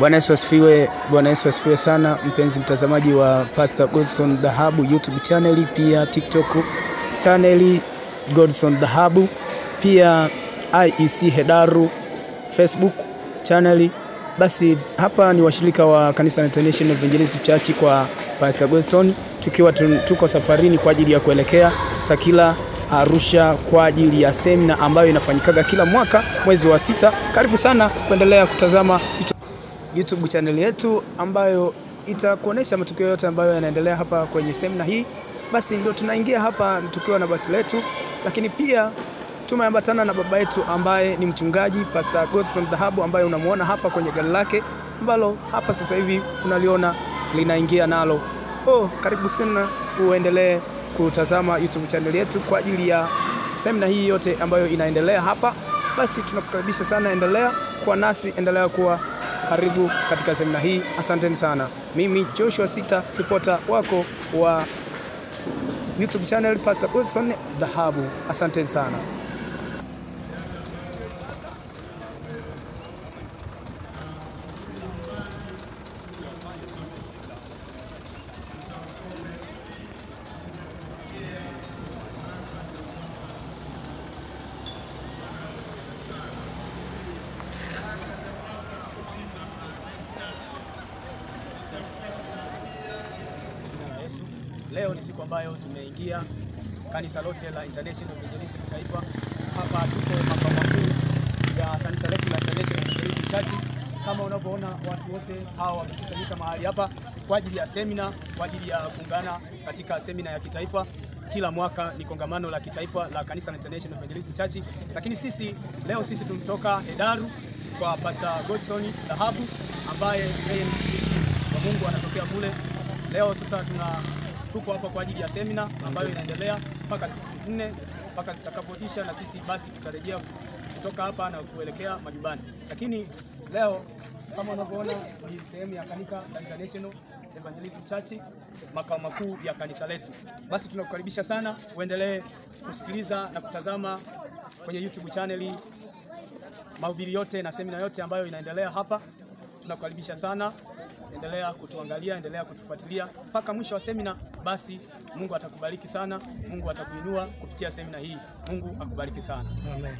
Bwana Yesu asifiwe sana, mpenzi mtazamaji wa Pastor Godson Dhahabu YouTube channel, pia TikTok channel Godson Dhahabu, pia IEC Hedaru Facebook channel. Basi hapa ni washirika wa Kanisa International Evangelist Church kwa Pastor Godson, tukiwa tuko safarini kwa ajili ya kuelekea Sakila Arusha kwa ajili ya semina ambayo inafanyikaga kila mwaka mwezi wa 6. Karibu sana kuendelea kutazama YouTube channel yetu ambayo itakuonesha matukio yote ambayo yanaendelea hapa kwenye semina hii. Basi ndio tunaingia hapa tukiwa na basi letu, lakini pia tumeambatana na baba yetu ambaye ni mchungaji Pastor Godson Dhahabu, ambaye unamuona hapa kwenye gari lake ambalo hapa sasa hivi unaliona linaingia nalo. Karibu sana uendelee kutazama YouTube channel yetu kwa ajili ya semina hii yote ambayo inaendelea hapa. Basi tunakukaribisha sana, endelea kwa nasi, endelea kuwa karibu katika semina hii. Asanteni sana. Mimi Joshua Sita, reporter wako wa YouTube channel Pastor Godson Dhahabu. Asanteni sana. Leo ni siku ambayo tumeingia kanisa lote la International Evangelist Taifa. Hapa tuko makao makuu ya kanisa letu la International Evangelist Church. Kama unavyoona watu wote hawa wamekusanyika mahali hapa kwa ajili ya semina, kwa ajili ya kuungana katika semina ya kitaifa. Kila mwaka ni kongamano la kitaifa la kanisa la International Evangelist Church. Lakini leo sisi tumetoka Hedaru kwa Pastor Godson Dhahabu, ambaye yeye ni mtumishi wa Mungu, anatokea kule. Leo sasa tuko hapa kwa ajili ya semina ambayo inaendelea mpaka siku 4 mpaka zitakapoisha, na sisi basi tutarejea kutoka hapa na kuelekea majumbani. Lakini leo kama unavyoona ni sehemu ya kanisa la International Evangelist Church, makao makuu ya kanisa letu. Basi tunakukaribisha sana uendelee kusikiliza na kutazama kwenye YouTube channel mahubiri yote na semina yote ambayo inaendelea hapa. Tunakukaribisha sana, endelea kutuangalia, endelea kutufuatilia mpaka mwisho wa semina. Basi Mungu atakubariki sana, Mungu atakuinua kupitia semina hii. Mungu akubariki sana. Amen.